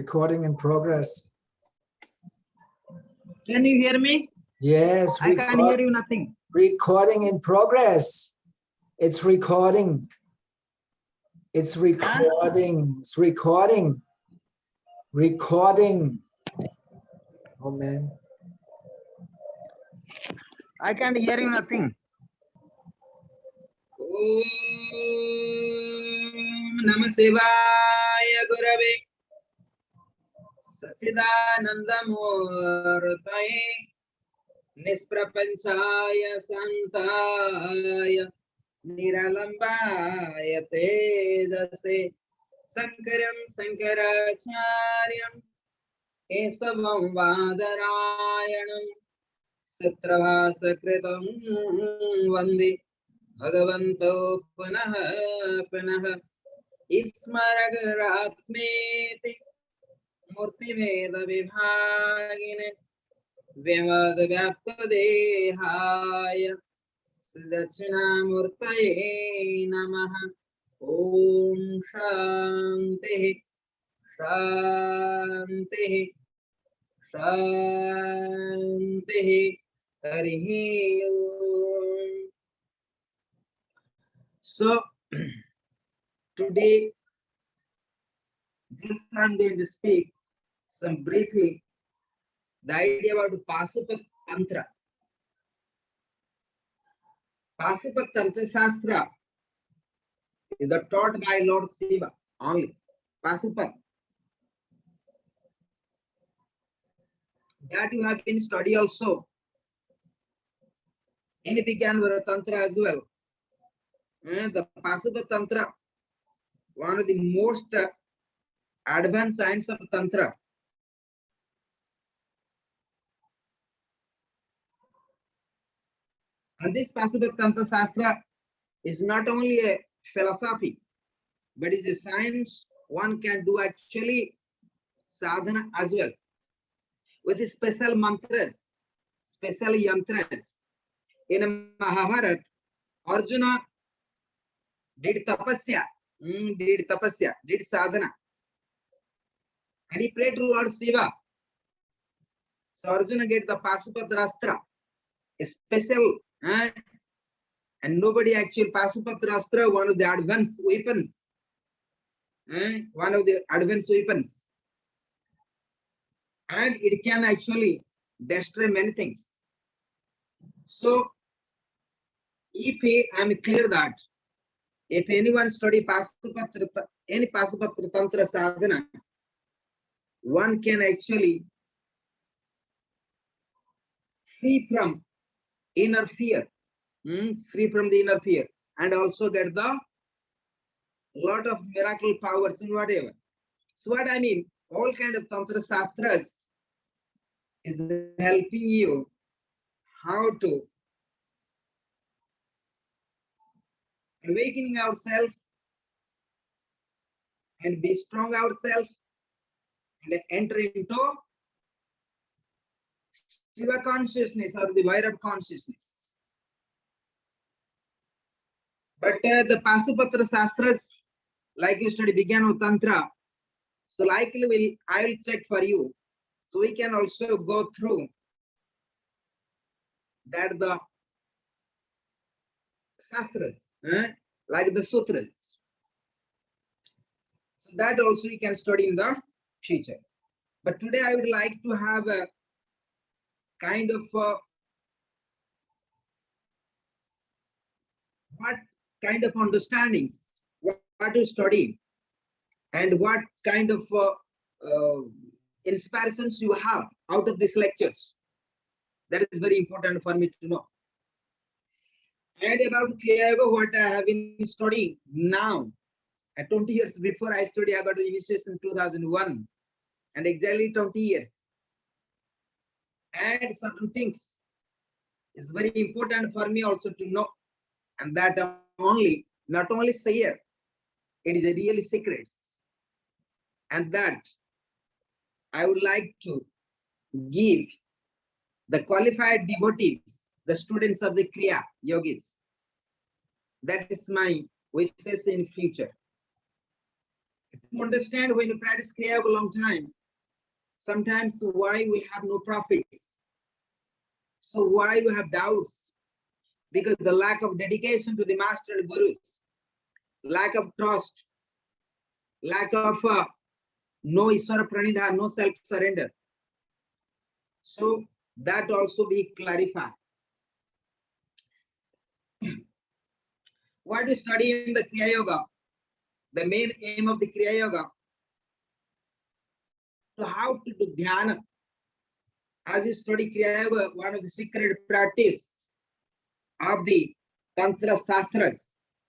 Recording in progress. Can you hear me? Yes. I can't hear you nothing. Recording in progress. It's recording. It's recording. It's recording. Recording. Oh man. I can't hear you nothing. Om Namah Shivaya Gurave Satchidanandamurtaye Nisprapanchaya Santaya Niralambaya Tejase Sankaram Sankaracharyam Kesavam Vadarayanam Satrahasakritam Vande Bhagavanto Punah Punah Ismaragaratmeti Murtimeda Vibhagine Vimad Vyapta Dehaya Sridachinamurtaye Namaha Om Shanti Shanti Shanti Harihi Om. So today, this I'm going to speak some briefly the idea about Pasupat Tantra. Pasupat Tantra Shastra is taught by Lord Shiva only. Pasupat. That you have been study also. In Vigyanvara Tantra as well. And the Pasupat Tantra, one of the most advanced science of Tantra. And this Pasupat Tantra Shastra is not only a philosophy, but is a science one can do actually sadhana as well. With the special mantras, special yantras. In Mahabharata, Arjuna did tapasya, did sadhana. And he prayed to Lord Shiva. So Arjuna get the Pasupat Rastra, a special, and nobody actually Pasupat Rastra, one of the advanced weapons. One of the advanced weapons. And it can actually destroy many things. So if I'm clear that if anyone study any Pasupatra Tantra sadhana, one can actually free from inner fear, free from the inner fear, and also get the lot of miracle powers and whatever. So what I mean, all kind of Tantra Shastras is helping you how to awakening ourselves and be strong ourselves and enter into Shiva consciousness or the Vairab consciousness. But the Pasupatra Shastras, like you study began with Tantra, so likely I will check for you. So we can also go through that the Shastras, like the Sutras. So that also you can study in the future. But today I would like to have a kind of what kind of understandings, what to study, and what kind of inspirations you have out of these lectures. That is very important for me to know. And about Kriyayoga, what I have been studying now, at 20 years before I studied, I got the initiation in 2001, and exactly 20 years. And certain things is very important for me also to know, and that only, not only say it is a really secret, and that I would like to give the qualified devotees, the students of the Kriya Yogis. That is my wishes in future. to understand when you practice Kriya Yoga a long time, sometimes why we have no profits. So why you have doubts? Because the lack of dedication to the master and gurus, lack of trust, lack of no Iswara Pranidhan, no self-surrender. So that also be clarified. What you study in the Kriya Yoga, the main aim of the Kriya Yoga, to how to do dhyana. As you study Kriya Yoga, one of the secret practice of the Tantra Shastras,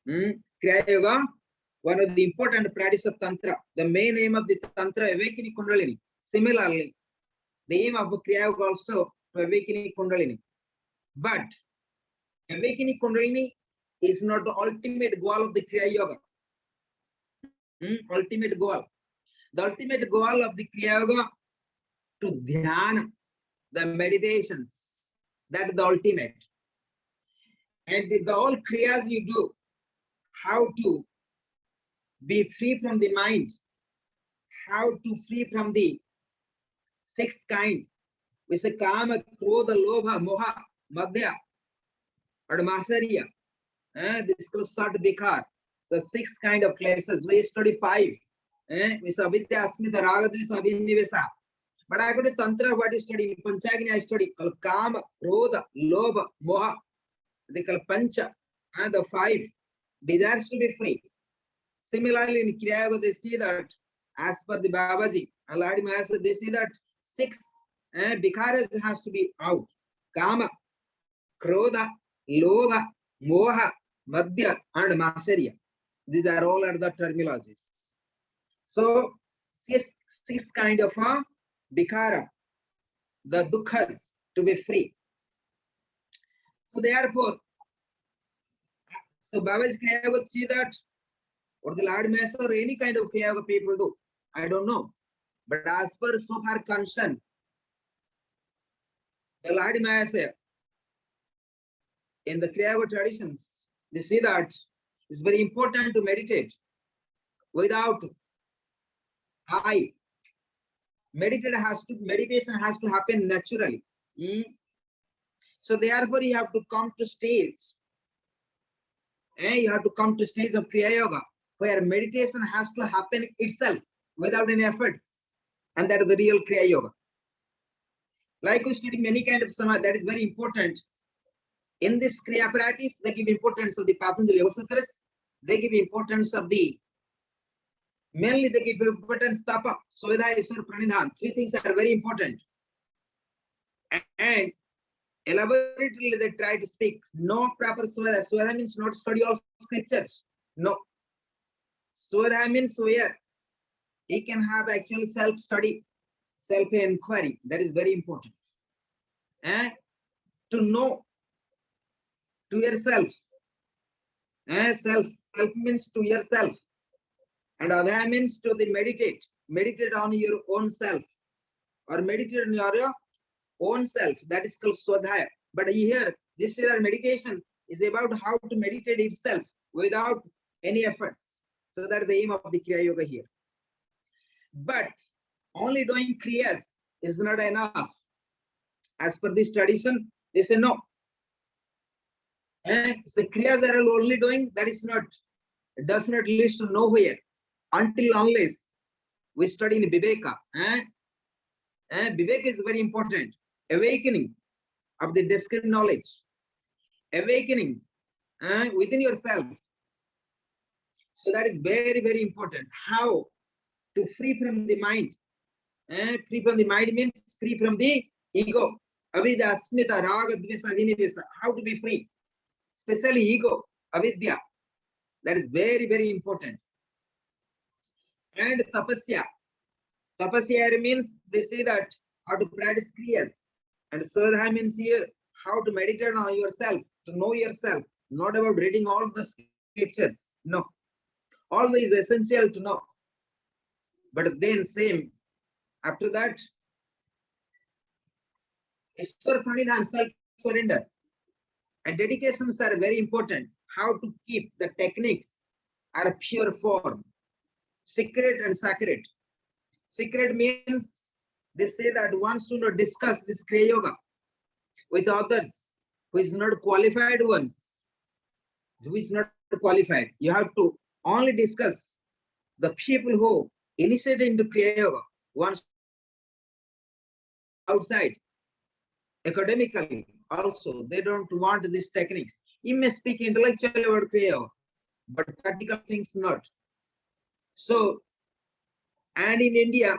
Kriya Yoga, one of the important practice of Tantra. The main aim of the Tantra, awakening Kundalini. Similarly, the aim of Kriya Yoga also to awakening Kundalini. But awakening Kundalini is not the ultimate goal of the Kriya Yoga. Ultimate goal. The ultimate goal of the Kriya Yoga to dhyana, the meditations. That is the ultimate. And the all kriyas you do, how to be free from the mind, how to free from the sixth kind, which is kama, krodha, lobha, moha, madhya, and masarya. This will start bikar. So six kind of classes. We study five. Which avidya, asmita, raga, dvesa, abhinivesa. But I go to Tantra, what is studying? Panchagni, I study kama, krodha, lobha, moha. They call pancha, and the five desires to be free. Similarly, in Kriya Yoga, they see that as per the Babaji, Aladi Master, they see that six bikaras has to be out. Kama, krodha, lobha, moha, madhya, and masarya. These are all are the terminologies. So six kind of bikara, the dukkhas to be free. So therefore, so Baba's Kriya Yoga see that, or the Lord Master or any kind of Kriya Yoga people do, I don't know. But as per so far concerned, the Lord Master in the Kriya Yoga traditions, they see that it's very important to meditate without eye. Meditation has to happen naturally. So therefore, you have to come to stage. You have to come to stage of Kriya Yoga, where meditation has to happen itself without any efforts. And that is the real Kriya Yoga. Like we study many kind of samadhi, that is very important. In this Kriya practice, they give importance of the Patanjali Yoga Sutras. They give importance of the, mainly they give importance tapa, Swedha, Iswara, Pranidhan. Three things are very important. And elaborately they try to speak. No proper Swedha. Swedha means not study all scriptures. No. Swedha means where he can have actual self-study, self-inquiry. That is very important. To know to yourself. Self means to yourself. And Adhya means to the meditate. Meditate on your own self. Or meditate on your own self. That is called Swadhyaya. But here, this year meditation is about how to meditate itself without any efforts. So that is the aim of the Kriya Yoga here. But only doing Kriyas is not enough. As per this tradition, they say no. So Kriyas that are only doing, that is not, does not lead to nowhere until unless we study in Viveka. Viveka is very important. Awakening of the discrete knowledge. Awakening within yourself. So that is very, very important. How to free from the mind. Free from the mind means free from the ego. Avidya, asmita, raga, dvesa, vinivesa. How to be free. Especially ego, avidya. That is very, very important. And tapasya. Tapasya means they say that how to practice kriyas. And Swadhyaya means here how to meditate on yourself, to know yourself. Not about reading all the scriptures. No. All this is essential to know. But then same, after that, Iswara Pranidhan, self-surrender. And dedications are very important. How to keep the techniques are pure form. secret and sacred. Secret means they say that one should not discuss this Kriya Yoga with others who is not qualified ones, who is not qualified. You have to only discuss the people who initiated into Kriya Yoga once outside academically also. They don't want these techniques. You may speak intellectually about Kriya Yoga, but practical things not. So, and in India,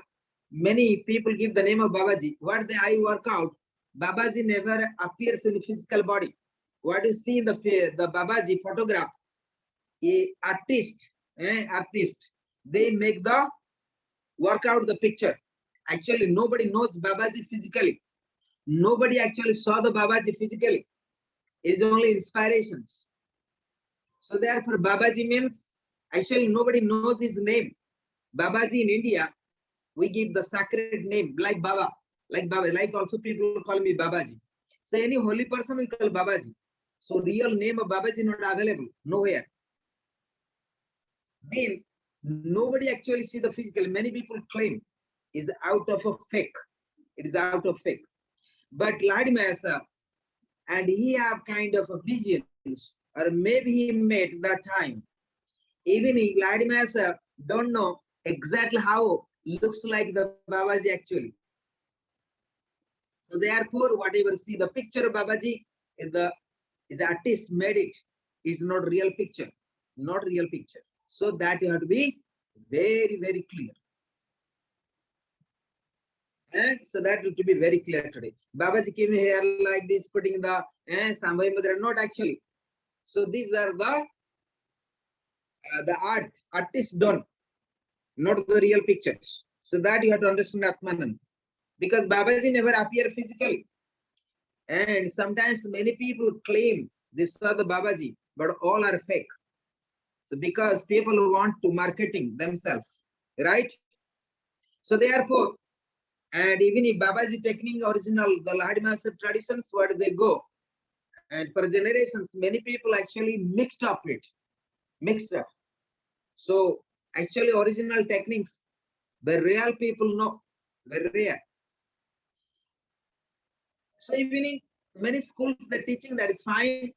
many people give the name of Babaji. What the eye work out, Babaji never appears in physical body. What you see in the Babaji photograph, a artist, they make the work out the picture. Actually, nobody knows Babaji physically. Nobody actually saw the Babaji physically. It is only inspirations. So therefore, Babaji means actually nobody knows his name. Babaji in India, we give the sacred name like Baba, like also people call me Babaji. So any holy person we call Babaji. So real name of Babaji not available nowhere. Then nobody actually see the physical. Many people claim is out of a fake. It is out of fake. But Ladimasa, and he have kind of a visions, or maybe he made that time. Even Ladimasa don't know exactly how looks like the Babaji actually. So therefore, whatever see the picture of Babaji is the artist made it, is not real picture, not real picture. So that you have to be very, very clear. And so that to be very clear today. Babaji came here like this, putting the Sambhavi Mudra, not actually. So these are the artists done, not the real pictures. So that you have to understand Atmanand. Because Babaji never appear physically. And sometimes many people claim this are the Babaji, but all are fake. So because people want to marketing themselves, right? So therefore, and even if Babaji technique original, the Lahadi Master traditions, where they go, and for generations, many people actually mixed up. So actually original techniques, the real people know, very rare. So even in many schools, the teaching that is fine,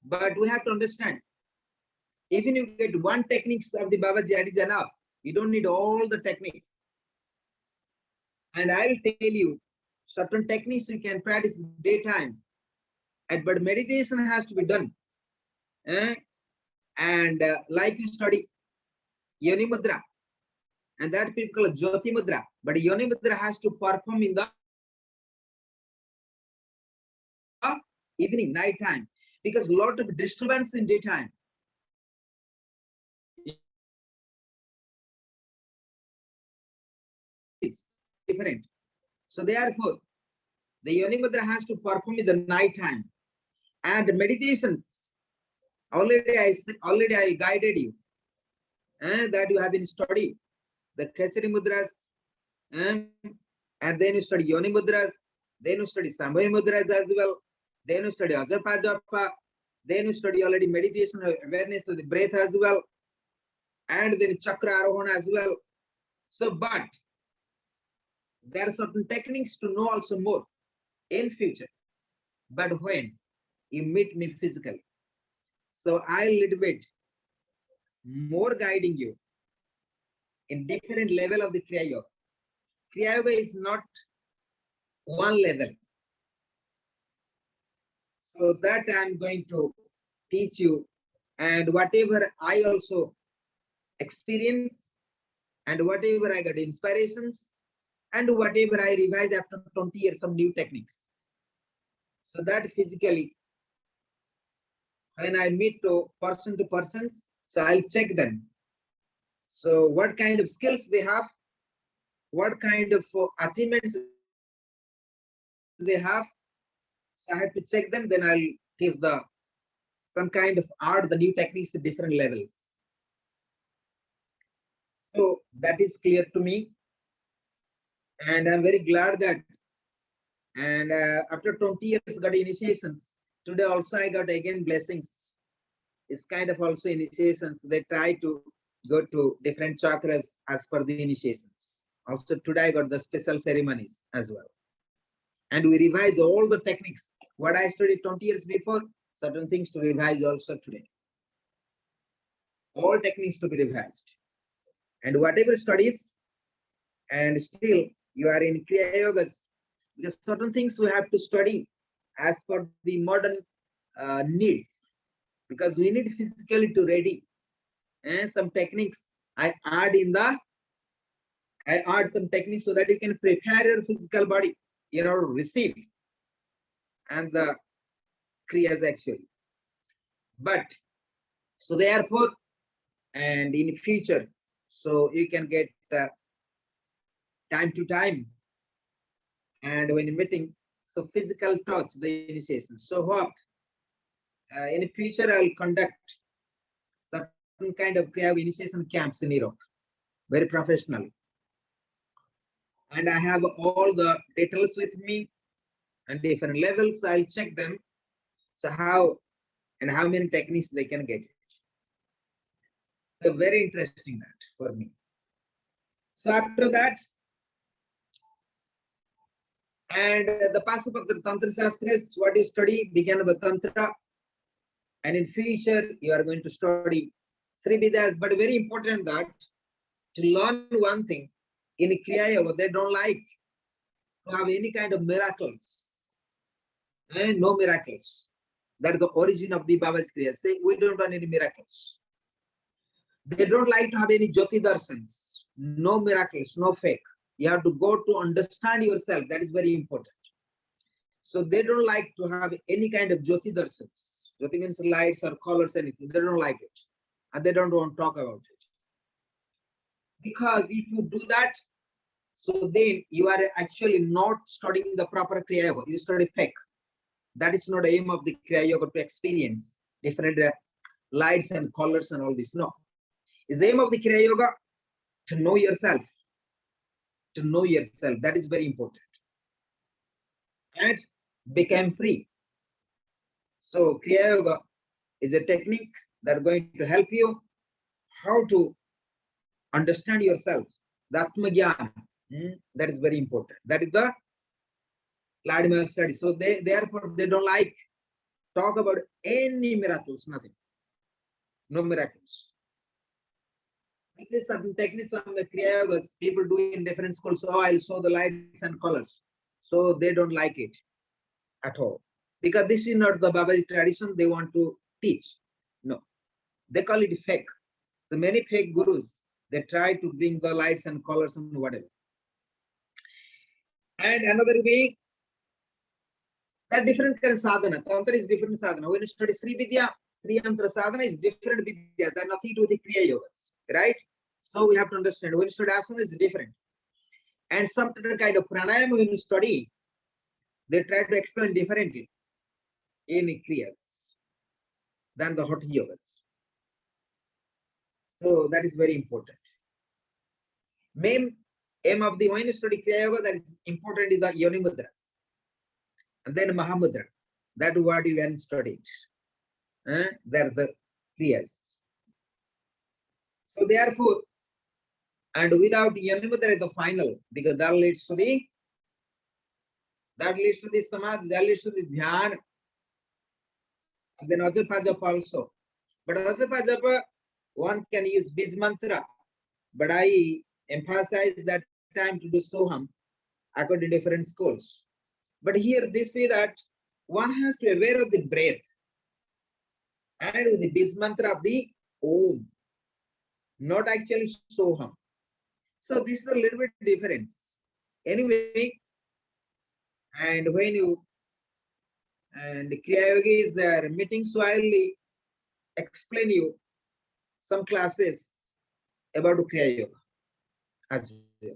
but we have to understand, even if you get one techniques of the Babaji, that is enough. You don't need all the techniques. And I will tell you, certain techniques you can practice daytime, but meditation has to be done. And like you study Yoni Mudra, and that people call Jyoti Mudra, but Yoni Mudra has to perform in the evening, night time, because a lot of disturbance in daytime. Different. So therefore, the Yoni Mudra has to perform in the night time. And meditations, already I guided you, that you have been study the Khechari Mudras, and then you study Yoni Mudras, then you study Sambhavi Mudras as well, then you study Ajapa Japa, then you study already meditation awareness of the breath as well, and then Chakra Arohana as well. So, but there are certain techniques to know also more in future. But when you meet me physically, so I'll little bit more guiding you in different level of the Kriya Yoga. Kriya Yoga is not one level. So that I'm going to teach you, and whatever I also experience, and whatever I got inspirations, and whatever I revise after 20 years of new techniques. So that physically, when I meet to persons, so I'll check them. So what kind of skills they have, what kind of achievements they have. So I have to check them, then I'll teach the some kind of art, the new techniques at different levels. So that is clear to me. And I'm very glad that, and after 20 years got initiations, today also I got again blessings. It's kind of also initiations. They try to go to different chakras as per the initiations. Also today I got the special ceremonies as well. And we revise all the techniques. What I studied 20 years before, certain things to revise also today. All techniques to be revised. And whatever studies, and still you are in Kriya Yogas, because certain things we have to study as per the modern needs, because we need physically to ready. And some techniques I add some techniques so that you can prepare your physical body, you know, receive and the kriyas actually. But so therefore, and in future, so you can get time to time, and when meeting, so physical touch the initiation. So hope in the future I will conduct certain kind of kriya initiation camps in Europe, very professionally. And I have all the details with me and different levels. I'll check them. So how and how many techniques they can get. So very interesting that for me. So after that, and the passive of the Tantra Shastras, what you study began with Tantra, and in future you are going to study Sri Vidyas. But very important that to learn one thing in Kriya Yoga, they don't like to have any kind of miracles. And no miracles. That is the origin of the Baba's Kriya. Say we don't want any miracles. They don't like to have any Jyoti Darshans. No miracles, no fake. You have to go to understand yourself. That is very important. So they don't like to have any kind of Jyoti Darshans. Jyoti means lights or colors, anything. They don't like it. And they don't want to talk about it. Because if you do that, so then you are actually not studying the proper Kriya Yoga. You study fake. That is not the aim of the Kriya Yoga, to experience different lights and colors and all this. No. Is the aim of the Kriya Yoga to know yourself. To know yourself. That is very important. And become free. So Kriya Yoga is a technique that is going to help you how to understand yourself. The Atma Jnana. That is very important. That is the Vladimir study. So therefore they don't like talk about any miracles, nothing. No miracles. This is certain techniques of the Kriya Yogas people do in different schools. So I'll show the lights and colors. So they don't like it at all. Because this is not the Babaji tradition they want to teach. No. They call it fake. So many fake gurus, they try to bring the lights and colors and whatever. And another way, that different kind of sadhana. Tantra is different sadhana. When you study Sri Vidya, Sri Yantra sadhana is different Vidya. They're nothing to do with the Kriya Yogas. Right? So we have to understand when you study asana is different. And some kind of pranayama when you study, they try to explain differently in Kriyas than the hot yogas. So that is very important. Main aim of the when you study Kriya Yoga that is important is the Yoni Mudras. And then Mahamudra. That what you can study. They're the Kriyas. So therefore, and without Yoni Mudra is the final, because that leads to the Samadhi, that leads to the Dhyana. And then Ajapa Japa also. But Ajapa Japa, one can use Bij Mantra. But I emphasize that time to do Soham according to different schools. But here they say that one has to be aware of the breath and with the Bij Mantra of the Om, not actually Soham. So this is a little bit difference. Anyway, and when you and Kriya Yogis are meeting, so I'll explain you some classes about Kriya Yoga as well.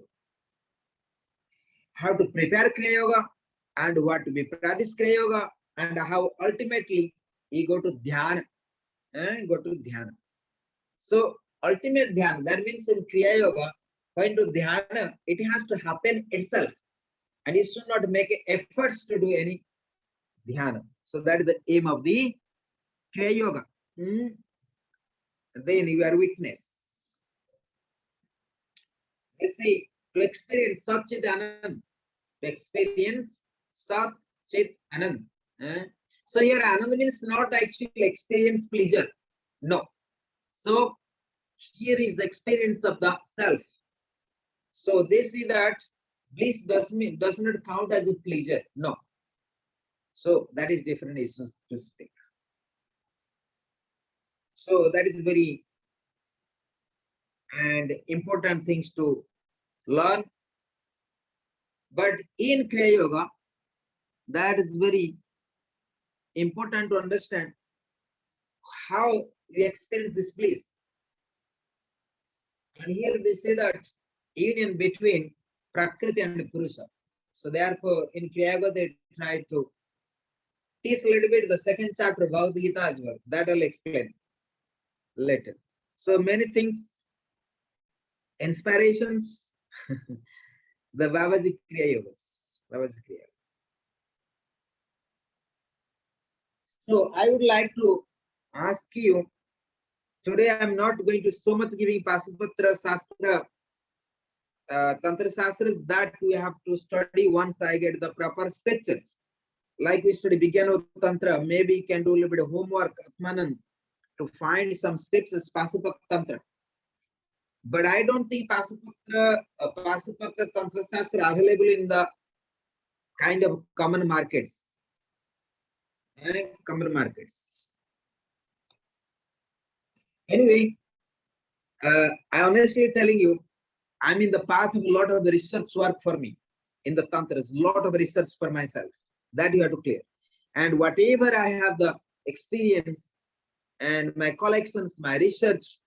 How to prepare Kriya Yoga and what to be practice Kriya Yoga and how ultimately you go to Dhyana. So ultimate Dhyana, that means in Kriya Yoga, going to Dhyana, it has to happen itself. And you should not make efforts to do any Dhyana. So that is the aim of the Kriya Yoga. Then you are witness. Let's say to experience Sat Chit Anand, to experience Sat Chit Anand. So here Anand means not actually experience pleasure. No. So here is the experience of the self. So they see that bliss does not count as a pleasure. No. So that is different issues to speak. So that is very and important things to learn. But in Kriya Yoga, that is very important to understand how we experience this bliss. And here they say that union between Prakriti and Purusha. So therefore, in Kriya Yoga, they try to teach a little bit the second chapter of Bhagavad Gita as well. That I'll explain later. So many things, inspirations, the Vavajik Kriya Yogas. Vavajik Kriya. So I would like to ask you, today I'm not going to so much giving Pasupatra Shastra, Tantra Shastras that we have to study once I get the proper scriptures. Like we study Vijnana Tantra, maybe you can do a little bit of homework, Atmanan, to find some scriptures, Pasupatra Tantra. But I don't think Pasupatra Tantra Shastra available in the kind of common markets. Common markets. Anyway, I honestly telling you, I'm in the path of a lot of research work for me in the Tantras, a lot of research for myself. That you have to clear. And whatever I have the experience and my collections, my research,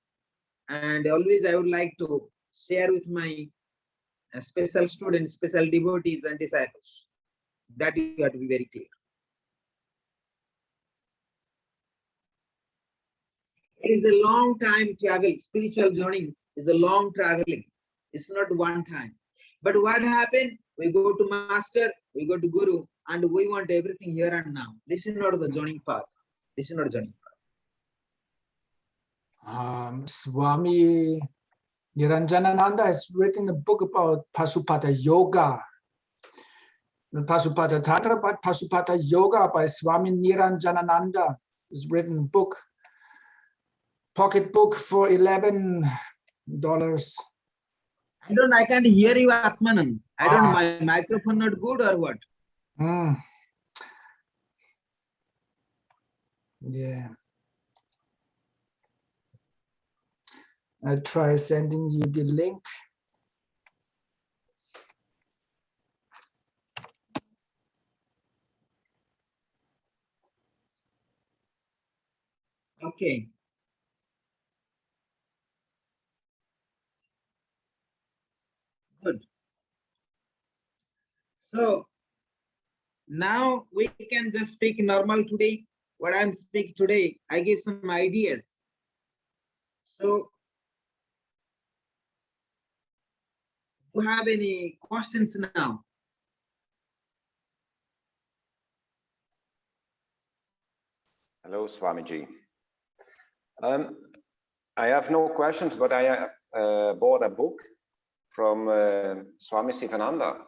and always I would like to share with my special students, special devotees and disciples. That you have to be very clear. It is a long time travel. Spiritual journey is a long traveling. It's not one time. But what happened? We go to master, we go to guru, and we want everything here and now. This is not the journey path. This is not journey path. Swami Niranjanananda has written a book about Pasupata Yoga. Not Pasupata Tantra, but Pasupata Yoga by Swami Niranjanananda. It's written a book, pocket book for $11. I can't hear you, Atmanan. I don't know, my microphone not good or what? Yeah. I'll try sending you the link. Okay. Good. So now we can just speak normal today. What I'm speaking today, I give some ideas. So do you have any questions now? Hello, Swamiji. I have no questions, but I have bought a book from Swami Sivananda.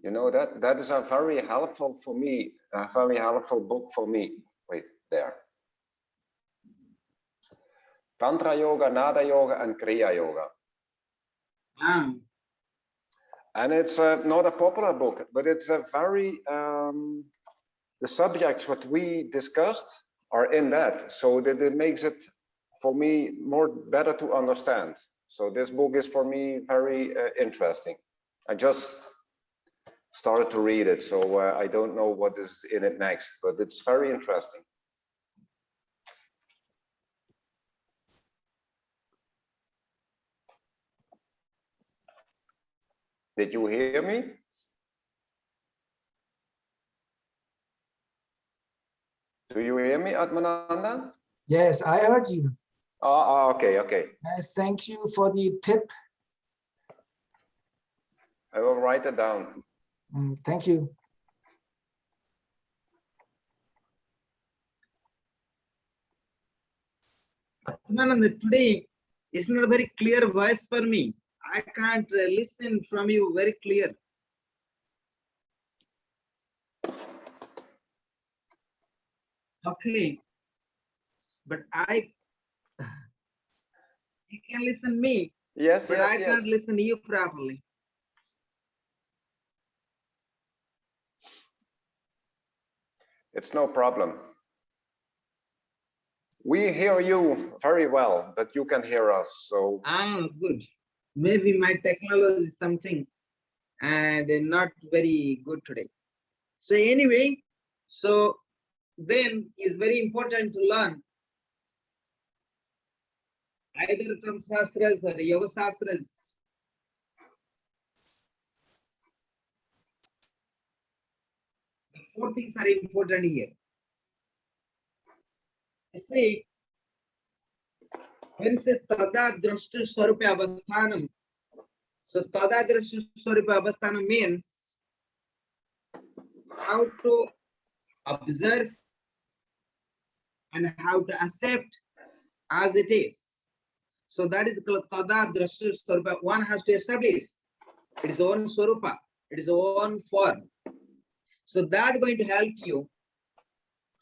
You know, that is a very helpful for me, a very helpful book for me. Wait, there. Tantra Yoga, Nada Yoga, and Kriya Yoga. And it's not a popular book, but it's a very, the subjects what we discussed are in that. So that it makes it, for me, better to understand. So this book is for me very interesting. I just started to read it, so I don't know what is in it next, but it's very interesting. Did you hear me? Do you hear me, Atmananda? Yes, I heard you. Oh, okay, okay. Thank you for the tip. I will write it down. Thank you. Today is not a very clear voice for me. I can't listen from you very clear. Okay, but you can listen me, Yes, but yes, I yes. can't listen you properly. It's no problem. We hear you very well, but you can hear us. So Ah, good. Maybe my technology is something and not very good today. So anyway, so then it's very important to learn either from Shastras or Yoga Shastras. The four things are important here. You see, when it says Tada Drashta Swarupa Avasthanam, so Tada Drashta Swarupa Avasthanam means how to observe and how to accept as it is. So that is called Tada Drashta Swarupa. One has to establish its own Swarupa, its own form. So that going to help you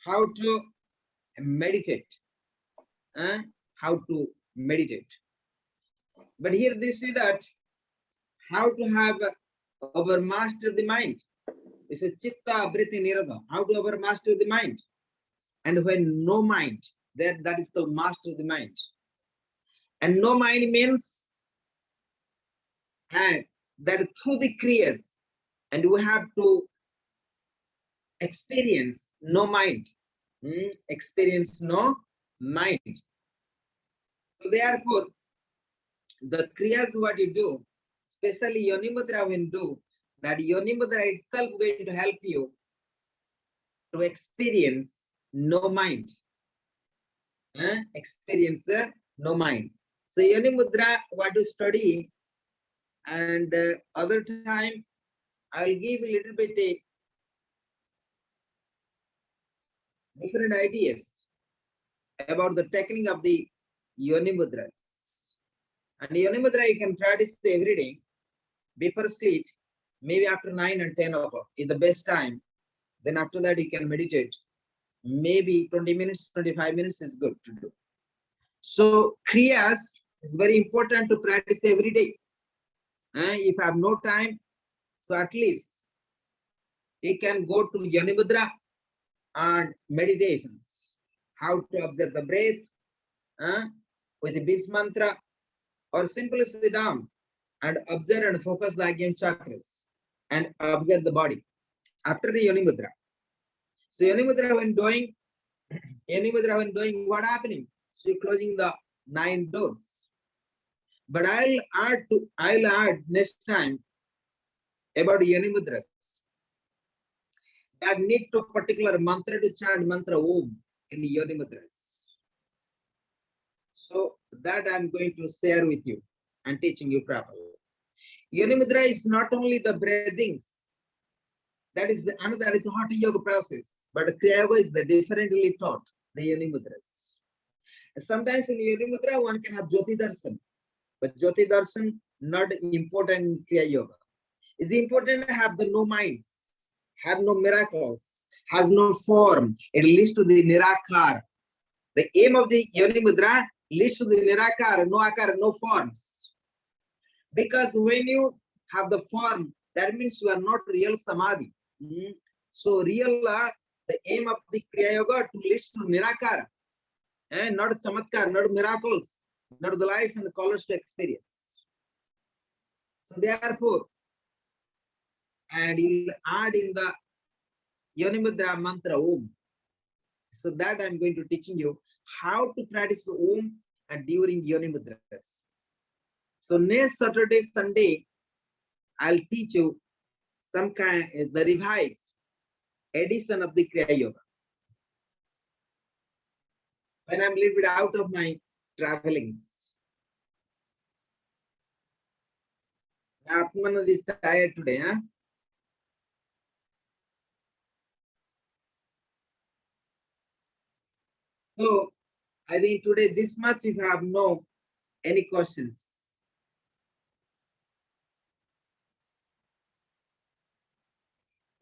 how to meditate. How to meditate. But here they say that how to have overmaster the mind. It's a chitta vritti nirodha. How to overmaster the mind. And when no mind, that is called master the mind. And no mind means that through the kriyas, and we have to experience no mind. Experience no mind. So therefore, the kriyas what you do, especially Yoni Mudra when do, that Yoni Mudra itself going to help you to experience no mind. Experience no mind. So Yoni Mudra what to study, and other time I'll give a little bit different ideas about the technique of the Yoni Mudras. And Yoni Mudra you can practice every day before sleep, maybe after 9 and 10 o'clock is the best time. Then after that you can meditate. Maybe 20 minutes, 25 minutes is good to do. So kriyas is very important to practice every day. If I have no time, so at least you can go to Yoni Mudra and meditations. How to observe the breath with the Bis mantra, or simply sit down and observe and focus the Agyan chakras and observe the body after the Yoni Mudra. So Yoni Mudra when doing, what happening? So you're closing the 9 doors. But I'll add next time about Yoni Mudras that need to particular mantra to chant mantra Om in the Yoni Mudras. So that I'm going to share with you and teaching you properly. Yoni Mudra is not only the breathings, that is another, is a Hatha Yoga process, but Kriya Yoga is the differently taught, the Yoni Mudras. Sometimes in Yoni Mudra one can have Jyoti Darshan, but Jyoti Darshan not important in Kriya Yoga. It's important to have the no minds, have no miracles, has no form. It leads to the Nirakar. The aim of the Yoni Mudra leads to the Nirakar, no akar, no forms. Because when you have the form, that means you are not real Samadhi. So real, the aim of the Kriya Yoga to lead to Nirakar, and not Chamatkar, not miracles, not the lights and the colors to experience. So therefore, and you'll add in the Yoni Mudra mantra Om. So that I'm going to teaching you how to practice the Om and during Yoni Mudras. So next Saturday, Sunday, I'll teach you some kind the revised edition of the Kriya Yoga. When I'm a little bit out of my travelings. Atmanand is tired today, huh? So I think today this much if you have no any questions.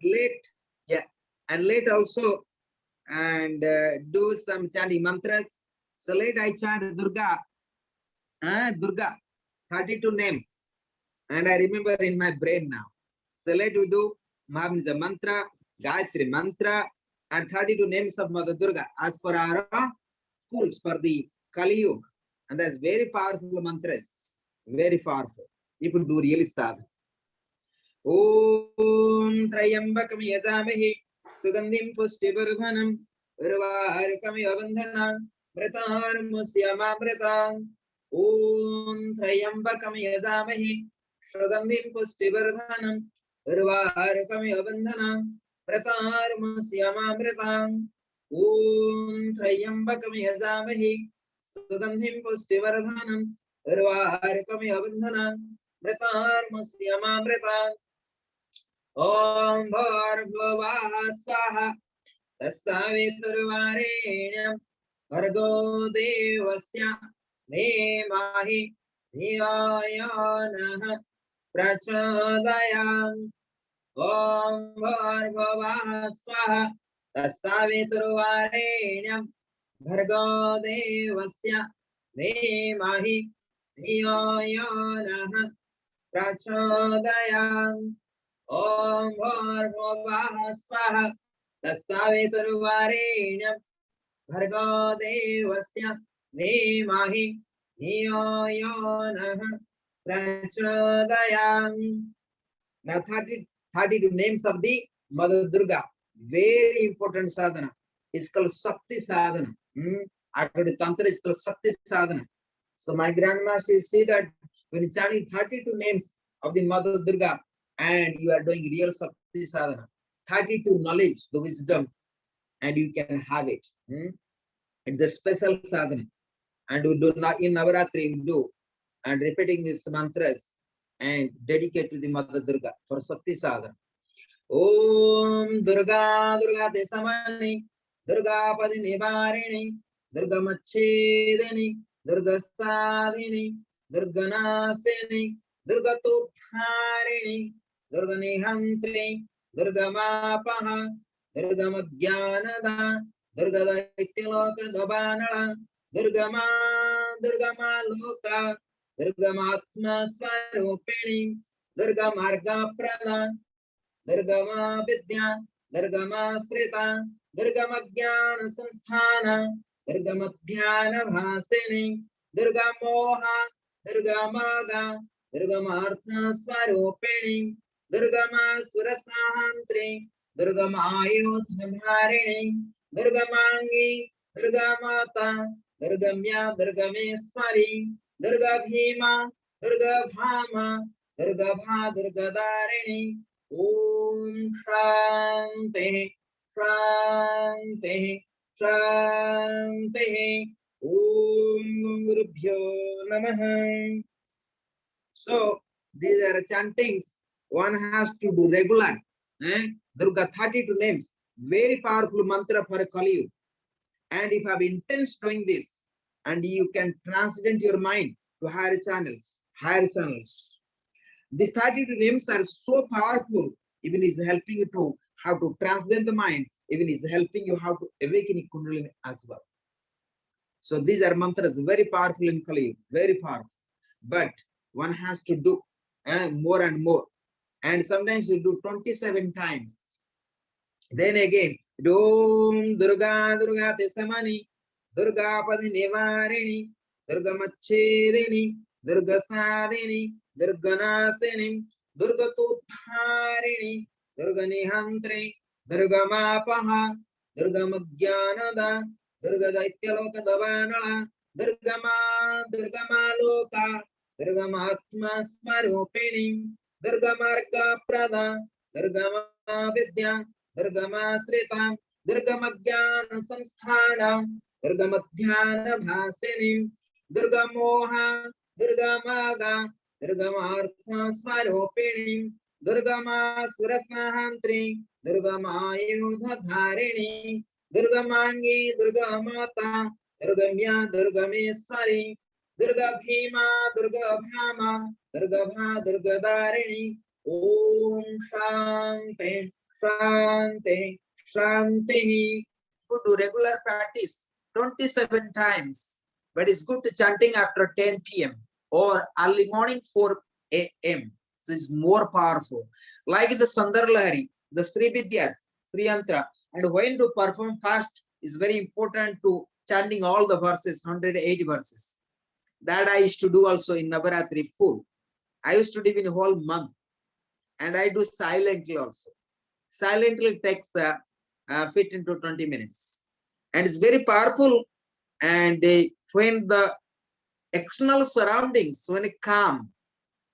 late, yeah, and late also, and do some chanting mantras. So late I chant Durga, Durga, 32 names, and I remember in my brain now. So late we do Mahamija mantra, Gayatri mantra, and 32 names of Mother Durga as per our schools for the Kali Yuga. And that's very powerful mantras, very powerful. People do really sadhana. Om Trayambakam Yadamahi Sugandim Pushtivarvanam Urvarukam Yavandhanam Mritarmusyamamritam Om Trayambakam Yadamahi Sugandim Pushtivarvanam Urvarukam Yavandhanam Mritarmusyamamritam Om Trayambakam Yadamahi Sugandim Pushtivarvanam Urvarukam Yavandhanam Mritarmusyamamritam Om Bhargava Swaha Tasaviturvarenyam Bhargo Devasya Dhemahi Dhiyayanaha Prachodayam Om Bhargava Swaha Tasaviturvarenyam Bhargo Devasya Dhemahi Dhiyayanaha Prachodayam Om Bhargava Swaha Tasaviturvarenyam Bhargo Devasya Dhemahi Dhiyayanaha Prachodayam. Now 32 names of the Mother Durga. Very important sadhana. It's called Shakti sadhana. According to Tantra, it's called Shakti sadhana. So my grandmaster said that when chanting 32 names of the Mother Durga, and you are doing real Shakti sadhana, 32 knowledge, the wisdom, and you can have it. It's a special sadhana. And we do not in Navaratri, we do, and repeating these mantras and dedicate to the Mother Durga for Shakti sadhana. Om Durga Durga Desamani Durga Padi Nivarini Durga Machedini Durga Sadhini Durga Nasini Durga Tutharini Durga Nihantri Durga Mapaha Durga Madhyanada Durga Daityaloka Dabanala Durga Ma Loka Durga Matma Swarupini Durga Marga Prada Durga Ma Vidya Durga Ma Srita Durga Ma Jnana Sanstana Durga Madhyana Bhasini Durga Moha Durga Maga Durga Ma Artha Swarupini Durga Ma Surasahantri Durga Ma Ayodharini Durga Mangi Durga Mata Durga Mya Durga Meswari Durga Bhima Durga Bhama Durga Bha Durga Darini Om Shanti Shanti Shanti Om Gurubhyo Namaha. So these are chantings one has to do regular. Durga 32 names, very powerful mantra for Kali Yuga. And if you have intense doing this, and you can transcend your mind to higher channels. These 32 names are so powerful, even is helping you to how to transcend the mind, even is helping you how to awaken Kundalini as well. So these are mantras very powerful in Kali Yuga, very powerful. But one has to do more and more. And sometimes you do 27 times. Then again, Om Durga Durga Tesamani, Durga Padi Nivarini, Durga Machedini, Durga Sadhini, Durga Nasini, Durga Tutharini, Durga Nihantri, Durga Mapaha, Durga Madhyanada, Durga Daityaloka Davanala, Durga Ma Loka, Durga Matma Swarupini, Durga Marga Prada, Durga Ma Vidya, Durga Ma Srita, Durga Ma Jnana Samsthana, Durga Madhyana Bhasini, Durga Moha, Durga Maga, Durga Ma Artha Swarupini, Durga Ma Surasahantri, Durga Ma Ayodharini, Durga Mangi, Durga Mata, Durga Mya, Durga Meswari, Durga Bhima, Durga Bhama, Durga Bha, Durga Darini, Om Shanti Shanti, Shanti. To do regular practice 27 times, but it's good to chanting after 10 p.m. or early morning 4 a.m. This is more powerful. Like the Sandar Lahari, the Sri Vidyas, Sri Yantra, and when to perform fast is very important to chanting all the verses, 180 verses. That I used to do also in Navaratri full. I used to do in a whole month, and I do silently also. Silently takes 15 to 20 minutes, and it's very powerful. And when the external surroundings, when it calm,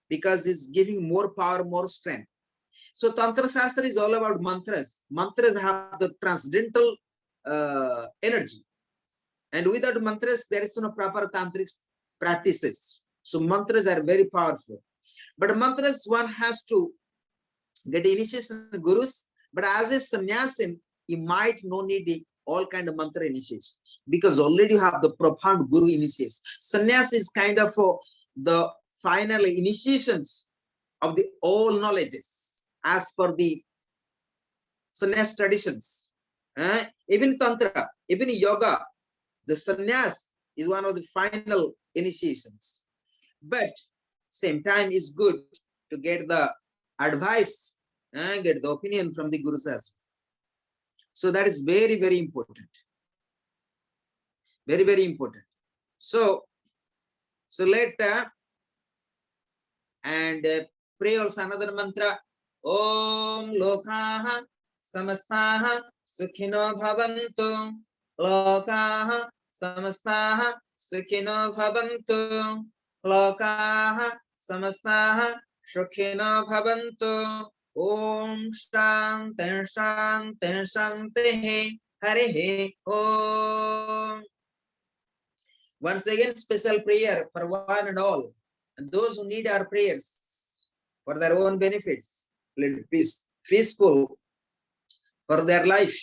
because it's giving more power, more strength. So Tantra Shastra is all about mantras. Mantras have the transcendental energy, and without mantras, there is no proper tantric practices. So mantras are very powerful, but mantras one has to get initiation in gurus. But as a sannyasin, you might no need all kind of mantra initiations, because already you have the profound guru initiation. Sannyas is kind of the final initiations of the all knowledges as per the sannyas traditions. Even tantra, even yoga, the sannyas is one of the final initiations. But same time is good to get the advice and get the opinion from the gurus as well. So that is very, very important. Very, very important. So let and pray also another mantra. Om Lokaha Samastaha Sukhino Bhavantu. Lokaha Samastaha Sukhino Bhavantu. Lokaha Samastaha Sukhino Bhavantu. Om Shanti Shanti Shanti Hare Om. Once again, special prayer for one and all, and those who need our prayers for their own benefits, peaceful for their life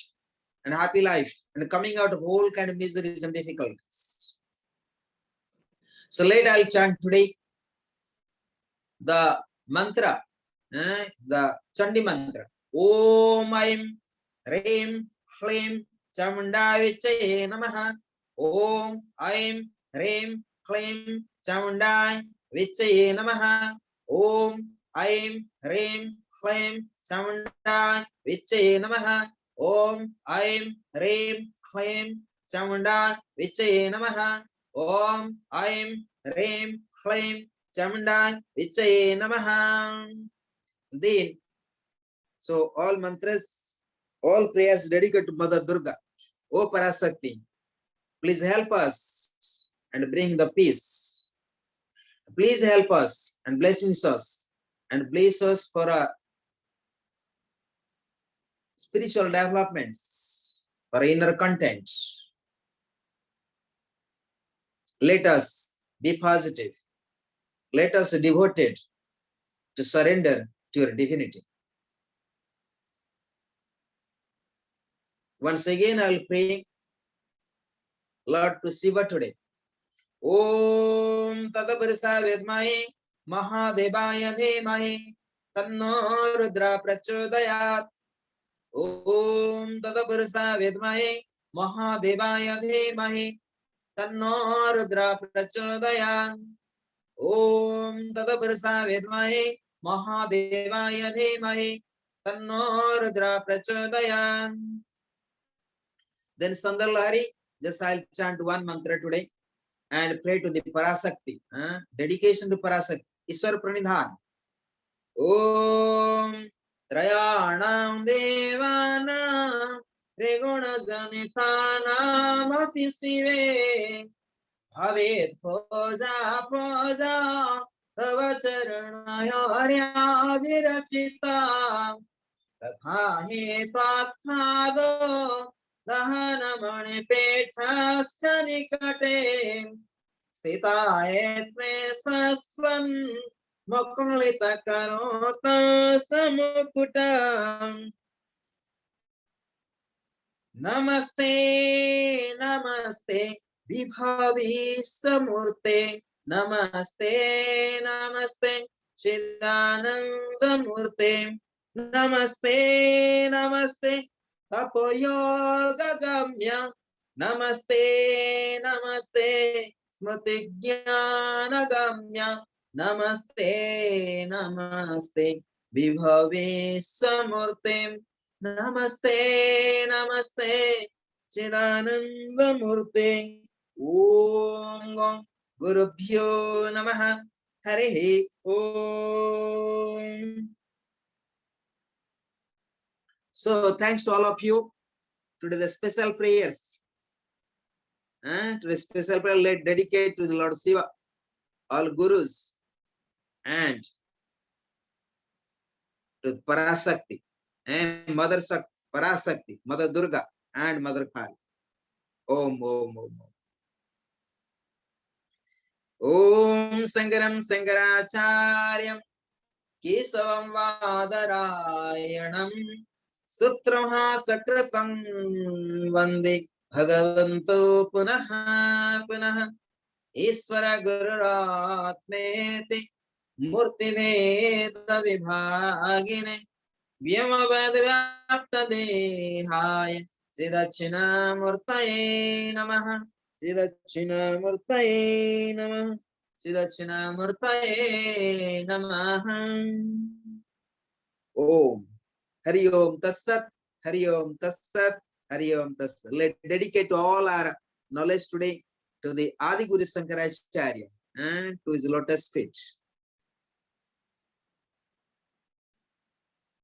and happy life, and coming out of all kind of miseries and difficulties. So later I'll chant today the mantra, the Chandi mantra. Om Aim Reem Hlim Chamunda Vichaye Namaha. Om Aim Reem Hlim Chamunda Vichaye Namaha. Om Aim Reem Hlim Chamunda Vichaye Namaha. Om Aim Reem Hlim Chamunda Vichaye Namaha. Om Aim Reem Hlim Chamunda Vichaye Namaha. Then, so all mantras, all prayers dedicated to Mother Durga. O Parasakti, please help us and bring the peace. Please help us and bless us and bless us for our spiritual developments, for inner content. Let us be positive. Let us be devoted to surrender to your divinity. Once again, I will pray, Lord, to Shiva today. Om Tadaparisa Vedmahe Mahadevaya Dhemahe Tanno Rudra Prachodayat. Om Tadaparisa Vedmahe Mahadevaya Dhemahe Tanno Rudra Prachodayat. Om Tadaparisa Vedmahe Mahadevaya Dhemahe Tanno Rudra Prachodayat. Then Sandar Lahari, just I'll chant one mantra today and pray to the Parasakti. Dedication to Parasakti. Ishwar Pranidhan. Om Trayanam Devana Reguna Janitana Mapi Sive Bhavet Poja Poja Tava Charanaya Virachita Tatha He Tathado Dahanamani Pethasya Nikate Sita Etme Saswan Mokulita Karota Samukutam. Namaste, Namaste, Vibhavi Samurte. Namaste, Namaste, Chidananda Murte. Namaste, namaste, tapoyogagamya. Namaste, namaste, smriti jnanagamya. Namaste, namaste, vibhave samurtim. Namaste, namaste, chidanandamurti. Om Gurubhyo Namaha. Harihi Om. So thanks to all of you. Today the special prayers. To the special prayer let dedicate to the Lord Shiva, all gurus, and to Parasakti, and Mother Shakti, Parasakti, Mother Durga, and Mother Kali. Om, Om, Om, Om. Om Sangaram Sangaracharyam Kesavam Vadarayanam Sutramaha Sakratam Vande Bhagavanto Punaha Punaha Isvara Gururatmeti Murtiveda Vibhagine Vyamavadvyapta Dehaya Siddhachina Murtaye Namaha Siddhachina Murtaye Namaha Siddhachina Murtaye Namaha. Om Hari Om Tassat Hari Om Tassat Hari Om Tassat. Let's dedicate all our knowledge today to the Adi Guru Shankaracharya and to his lotus feet.